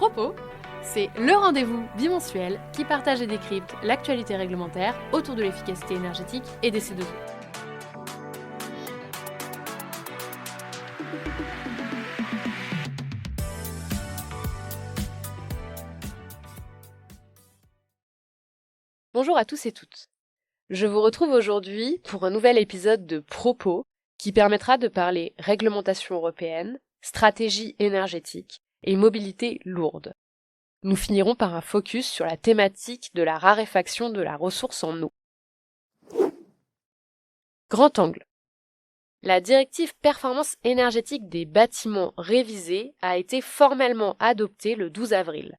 Propos, c'est le rendez-vous bimensuel qui partage et décrypte l'actualité réglementaire autour de l'efficacité énergétique et des C2E. Bonjour à tous et toutes. Je vous retrouve aujourd'hui pour un nouvel épisode de Propos qui permettra de parler réglementation européenne, stratégie énergétique et mobilité lourde. Nous finirons par un focus sur la thématique de la raréfaction de la ressource en eau. Grand angle. La directive performance énergétique des bâtiments révisée a été formellement adoptée le 12 avril.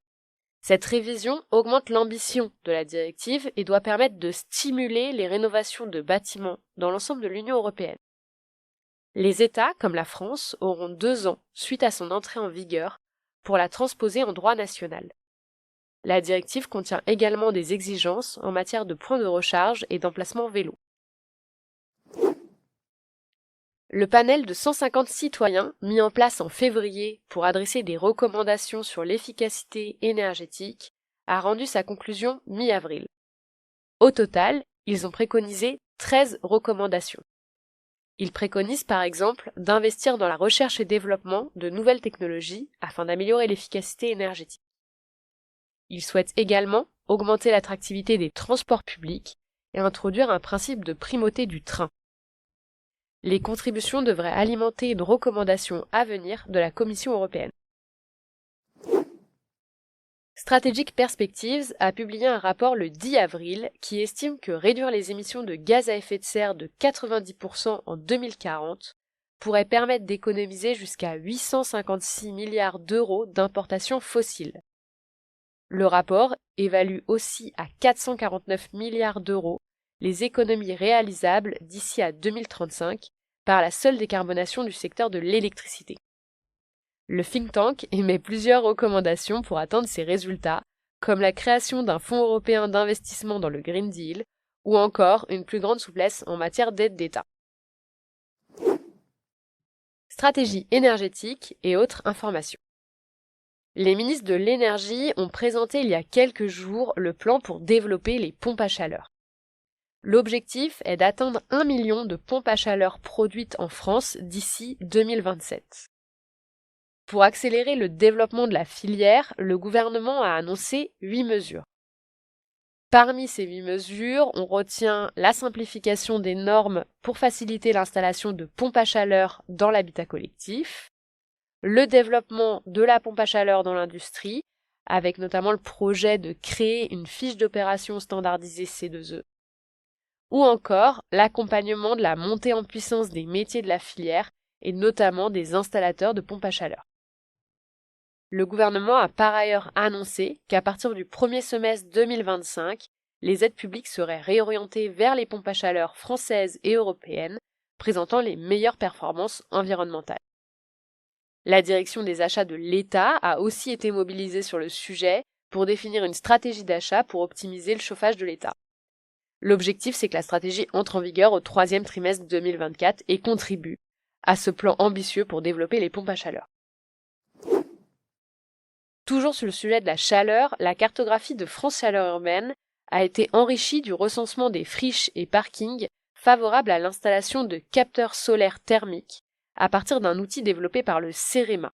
Cette révision augmente l'ambition de la directive et doit permettre de stimuler les rénovations de bâtiments dans l'ensemble de l'Union européenne. Les États, comme la France, auront 2 ans suite à son entrée en vigueur pour la transposer en droit national. La directive contient également des exigences en matière de points de recharge et d'emplacement vélo. Le panel de 150 citoyens mis en place en février pour adresser des recommandations sur l'efficacité énergétique a rendu sa conclusion mi-avril. Au total, ils ont préconisé 13 recommandations. Ils préconisent par exemple d'investir dans la recherche et développement de nouvelles technologies afin d'améliorer l'efficacité énergétique. Ils souhaitent également augmenter l'attractivité des transports publics et introduire un principe de primauté du train. Les contributions devraient alimenter une recommandation à venir de la Commission européenne. Strategic Perspectives a publié un rapport le 10 avril qui estime que réduire les émissions de gaz à effet de serre de 90% en 2040 pourrait permettre d'économiser jusqu'à 856 milliards d'euros d'importations fossiles. Le rapport évalue aussi à 449 milliards d'euros les économies réalisables d'ici à 2035 par la seule décarbonation du secteur de l'électricité. Le think tank émet plusieurs recommandations pour atteindre ces résultats, comme la création d'un fonds européen d'investissement dans le Green Deal ou encore une plus grande souplesse en matière d'aide d'État. Stratégie énergétique et autres informations. Les ministres de l'énergie ont présenté il y a quelques jours le plan pour développer les pompes à chaleur. L'objectif est d'atteindre 1 million de pompes à chaleur produites en France d'ici 2027. Pour accélérer le développement de la filière, le gouvernement a annoncé 8 mesures. Parmi ces 8 mesures, on retient la simplification des normes pour faciliter l'installation de pompes à chaleur dans l'habitat collectif, le développement de la pompe à chaleur dans l'industrie, avec notamment le projet de créer une fiche d'opération standardisée C2E, ou encore l'accompagnement de la montée en puissance des métiers de la filière et notamment des installateurs de pompes à chaleur. Le gouvernement a par ailleurs annoncé qu'à partir du premier semestre 2025, les aides publiques seraient réorientées vers les pompes à chaleur françaises et européennes, présentant les meilleures performances environnementales. La direction des achats de l'État a aussi été mobilisée sur le sujet pour définir une stratégie d'achat pour optimiser le chauffage de l'État. L'objectif, c'est que la stratégie entre en vigueur au 3e trimestre 2024 et contribue à ce plan ambitieux pour développer les pompes à chaleur. Toujours sur le sujet de la chaleur, la cartographie de France Chaleur Urbaine a été enrichie du recensement des friches et parkings favorables à l'installation de capteurs solaires thermiques à partir d'un outil développé par le CEREMA.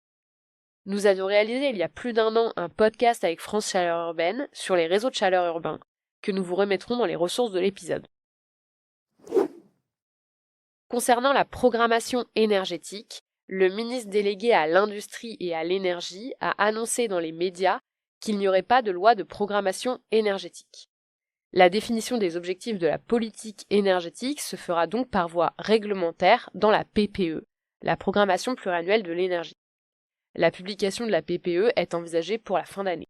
Nous avions réalisé il y a plus d'1 an un podcast avec France Chaleur Urbaine sur les réseaux de chaleur urbains que nous vous remettrons dans les ressources de l'épisode. Concernant la programmation énergétique, le ministre délégué à l'industrie et à l'énergie a annoncé dans les médias qu'il n'y aurait pas de loi de programmation énergétique. La définition des objectifs de la politique énergétique se fera donc par voie réglementaire dans la PPE, la programmation pluriannuelle de l'énergie. La publication de la PPE est envisagée pour la fin d'année.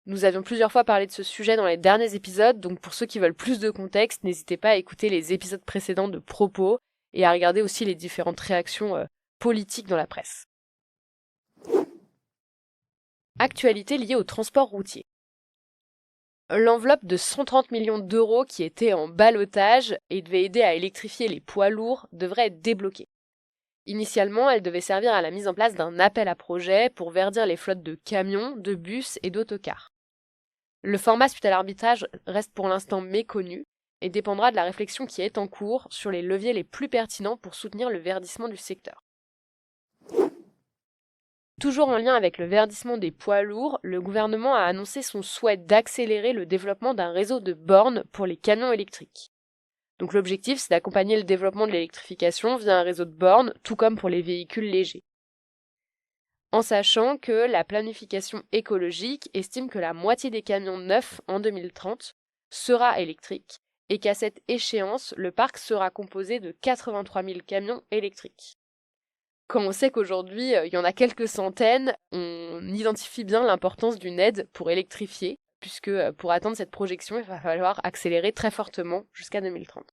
Nous avions plusieurs fois parlé de ce sujet dans les derniers épisodes, donc pour ceux qui veulent plus de contexte, n'hésitez pas à écouter les épisodes précédents de Propos et à regarder aussi les différentes réactions politiques dans la presse. Actualité liée au transport routier. L'enveloppe de 130 millions d'euros qui était en ballottage et devait aider à électrifier les poids lourds devrait être débloquée. Initialement, elle devait servir à la mise en place d'un appel à projet pour verdir les flottes de camions, de bus et d'autocars. Le format suite à l'arbitrage reste pour l'instant méconnu et dépendra de la réflexion qui est en cours sur les leviers les plus pertinents pour soutenir le verdissement du secteur. Toujours en lien avec le verdissement des poids lourds, le gouvernement a annoncé son souhait d'accélérer le développement d'un réseau de bornes pour les camions électriques. Donc l'objectif, c'est d'accompagner le développement de l'électrification via un réseau de bornes, tout comme pour les véhicules légers. En sachant que la planification écologique estime que la moitié des camions neufs en 2030 sera électrique et qu'à cette échéance, le parc sera composé de 83 000 camions électriques. Quand on sait qu'aujourd'hui, il y en a quelques centaines, on identifie bien l'importance d'une aide pour électrifier, puisque pour atteindre cette projection, il va falloir accélérer très fortement jusqu'à 2030.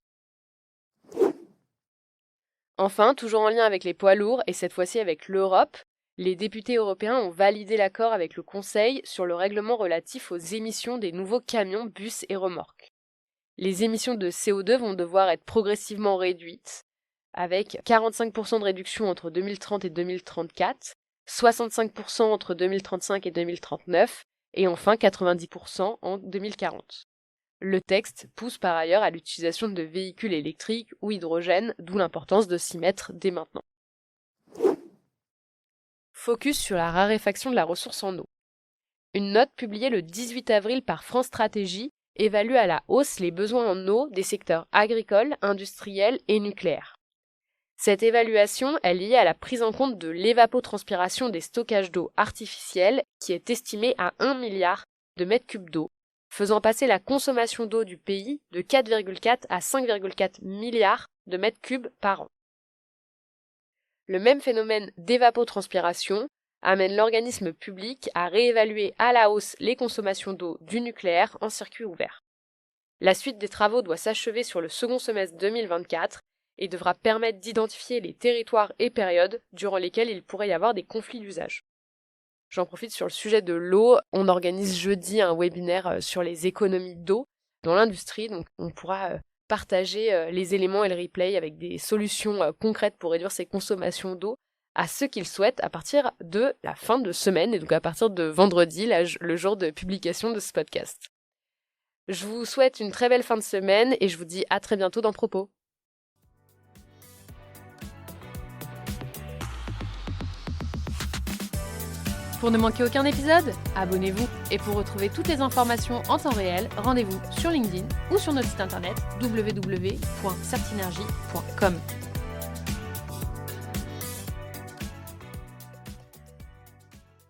Enfin, toujours en lien avec les poids lourds, et cette fois-ci avec l'Europe, les députés européens ont validé l'accord avec le Conseil sur le règlement relatif aux émissions des nouveaux camions, bus et remorques. Les émissions de CO2 vont devoir être progressivement réduites, avec 45% de réduction entre 2030 et 2034, 65% entre 2035 et 2039, et enfin 90% en 2040. Le texte pousse par ailleurs à l'utilisation de véhicules électriques ou hydrogène, d'où l'importance de s'y mettre dès maintenant. Focus sur la raréfaction de la ressource en eau. Une note publiée le 18 avril par France Stratégie évalue à la hausse les besoins en eau des secteurs agricoles, industriels et nucléaires. Cette évaluation est liée à la prise en compte de l'évapotranspiration des stockages d'eau artificiels qui est estimée à 1 milliard de mètres cubes d'eau, faisant passer la consommation d'eau du pays de 4,4 à 5,4 milliards de mètres cubes par an. Le même phénomène d'évapotranspiration amène l'organisme public à réévaluer à la hausse les consommations d'eau du nucléaire en circuit ouvert. La suite des travaux doit s'achever sur le second semestre 2024 et devra permettre d'identifier les territoires et périodes durant lesquelles il pourrait y avoir des conflits d'usage. J'en profite sur le sujet de l'eau, on organise jeudi un webinaire sur les économies d'eau dans l'industrie, donc on pourra partager les éléments et le replay avec des solutions concrètes pour réduire ses consommations d'eau à ceux qui le souhaitent à partir de la fin de semaine, et donc à partir de vendredi, le jour de publication de ce podcast. Je vous souhaite une très belle fin de semaine et je vous dis à très bientôt dans Propos. Pour ne manquer aucun épisode, abonnez-vous. Et pour retrouver toutes les informations en temps réel, rendez-vous sur LinkedIn ou sur notre site internet www.certinergie.com.